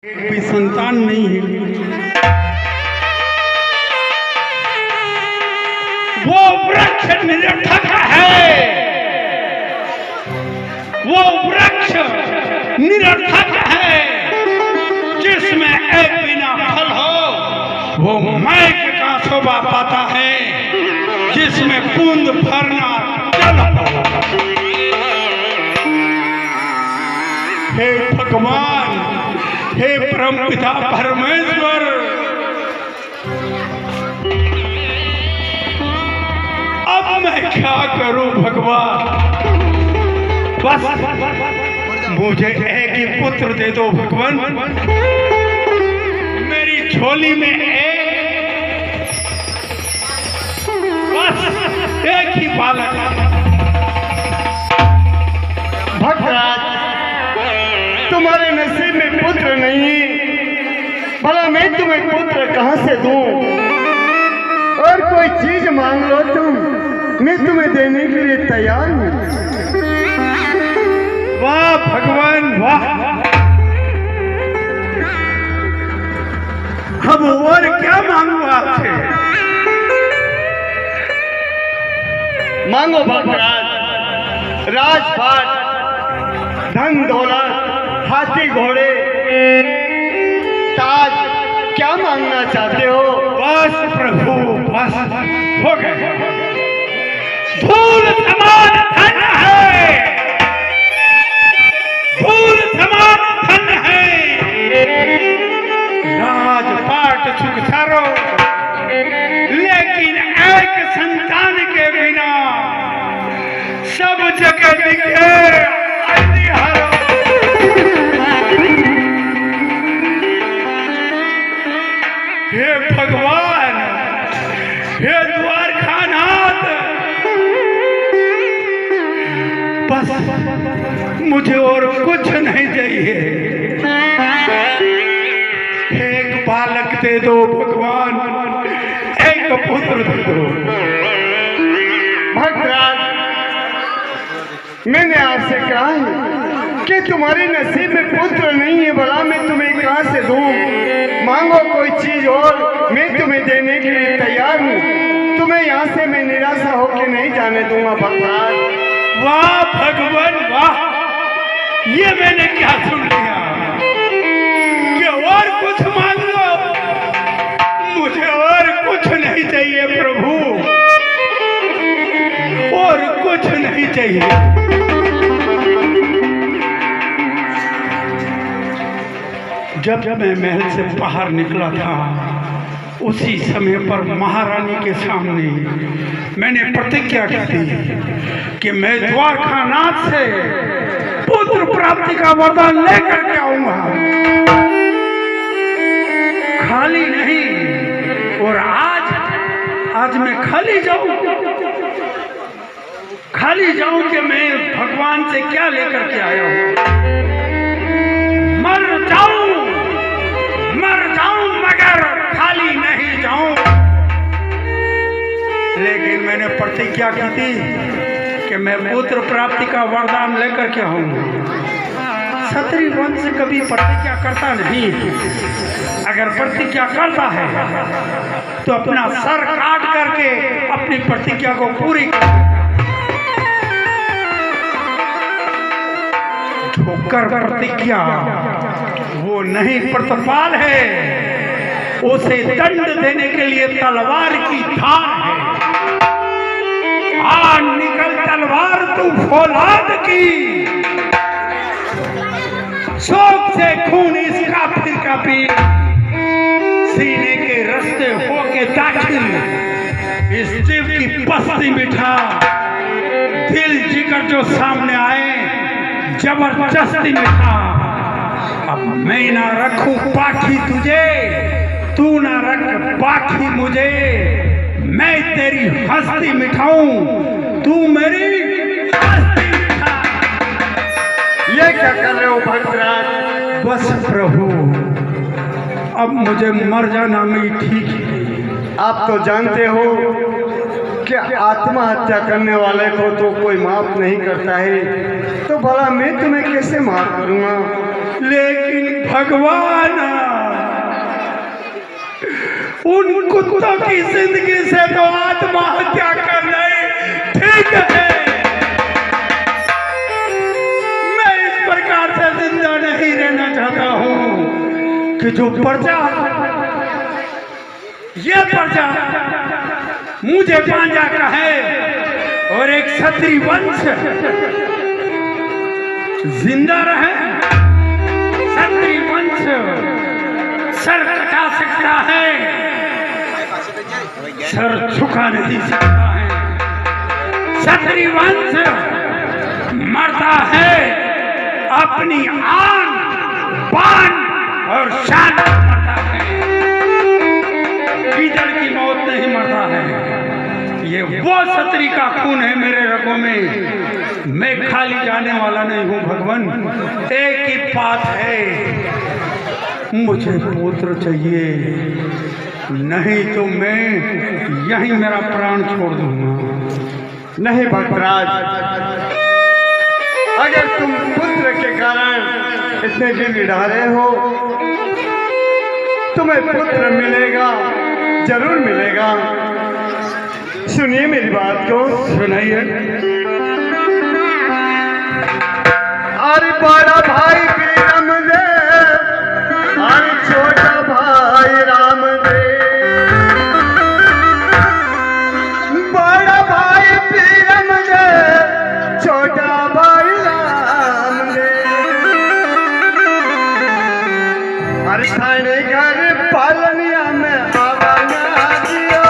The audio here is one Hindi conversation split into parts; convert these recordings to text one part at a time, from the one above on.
एक भी संतान नहीं है। वो वृक्ष निरर्थक है, वो वृक्ष निरर्थक है जिसमें एक बिना फल हो। वो मैक का शोभा पाता है जिसमें बूंद भरना जल हो। हे भगवान, हे परमपिता परमेश्वर, अब मैं क्या करूं भगवान? बस मुझे एक ही पुत्र दे दो भगवान। मेरी झोली में एक ही बालक। भक्तराज, तुम्हारे नसीब में पुत्र नहीं, भला मैं तुम्हें पुत्र कहां से दूं? और कोई चीज मांग लो तुम, मैं तुम्हें देने के लिए तैयार हूं। वाह भगवान वाह! अब और क्या मांगू आपसे? मांगो भक्तराज, राजपाट, धन दौलत, हाथी घोड़े, ताज, क्या मांगना चाहते हो? बस प्रभु बस, हो गए। धूल समान धन है, धूल समान धन है, राजपाट सुख सारो, लेकिन एक संतान के बिना सब जगह दिखे हरो। हे भगवान, हे द्वारकानाथ, बस मुझे और कुछ नहीं चाहिए। एक बालक दे दो भगवान, एक पुत्र दे दो। भक्तराज, मैंने आपसे कहा है कि तुम्हारे नसीब में पुत्र नहीं है, भला मैं तुम्हें कहां से दूं? मांगो कोई चीज और, मैं तुम्हें देने के लिए तैयार हूं। तुम्हें यहाँ से मैं निराशा होकर नहीं जाने दूंगा भक्तराज। वाह भगवान वाह! ये मैंने क्या सुन लिया कि और कुछ मांग लो? मुझे और कुछ नहीं चाहिए प्रभु, और कुछ नहीं चाहिए। जब मैं महल से बाहर निकला था, उसी समय पर महारानी के सामने मैंने प्रतिज्ञा की थी कि मैं द्वारकानाथ से पुत्र प्राप्ति का वरदान लेकर के आऊंगा, खाली नहीं। और आज मैं खाली जाऊं कि मैं भगवान से क्या लेकर के आया हूं? मर जाऊं मगर खाली नहीं जाऊं। लेकिन मैंने प्रतिज्ञा की थी कि मैं पुत्र प्राप्ति का वरदान लेकर के आऊंगा। क्षत्रिय वंश कभी प्रतिज्ञा करता नहीं, अगर प्रतिज्ञा करता है तो अपना सर काट करके अपनी प्रतिज्ञा को पूरी कर प्रतिज्ञा वो नहीं प्रतिपाल है, उसे दंड देने के लिए तलवार की धार है। आ निकल तलवार तू फौलाद की, शोक से खून इसका फिर का पी, सीने के रास्ते होके दाखिल इस जीव की बस्ती बिठा। दिल जिगर जो सामने आए जबरदस्ती मिठा। अब मैं ना रखूं बाकी तुझे, तू ना रख बाकी मुझे। मैं तेरी हस्ती मिठाऊं, तू मेरी हस्ती मिठा। ये क्या कर रहे हो भक्तराज? बस प्रभु, अब मुझे मर जाना में ठीक है। आप तो जानते हो कि आत्महत्या करने वाले को तो कोई माफ नहीं करता है, तो भला मैं तुम्हें कैसे माफ करूंगा? लेकिन भगवान, उन कुत्तों की जिंदगी से तो आत्महत्या कर ले, ठीक है। मैं इस प्रकार से जिंदा नहीं रहना चाहता हूं कि जो प्रजा, ये प्रजा मुझे पांजा कहे और एक क्षत्रिय वंश जिंदा रहे। क्षत्रिय वंश सर कटा सकता है, सर झुका नहीं सकता है। क्षत्रिय वंश मरता है अपनी आन बान और शान मरता है, गीदड़ की मौत नहीं मरता है। ये वो क्षत्रिय का खून है मेरे रगों में। मैं खाली जाने वाला नहीं हूँ भगवान। एक ही बात है, मुझे पुत्र चाहिए, नहीं तो मैं यहीं मेरा प्राण छोड़ दूंगा। नहीं भक्तराज, अगर तुम पुत्र के कारण इतने गिड़गिड़ा रहे हो, तुम्हें पुत्र मिलेगा, जरूर मिलेगा। सुनिए मेरी बात को, सुनाइए। अरे बड़ा भाई रामदेव, अरे छोटा भाई रामदेव, बड़ा भाई रामदेव, छोटा भाई रामदेव। अरे थाने घर पालनिया में आवाना दियो,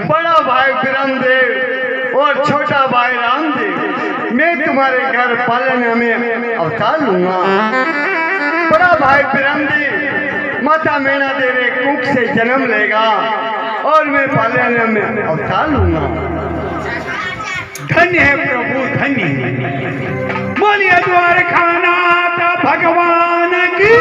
बड़ा भाई बिरमदेव और छोटा भाई रामदेव, मैं तुम्हारे घर पालने में अवतार लूंगा। बड़ा भाई बिरमदेव माता मैना देवी कुख से जन्म लेगा और मैं पालने में अवतार लूंगा। धन्य है प्रभु, धन्य है। बोलिए द्वारकानाथ भगवान की।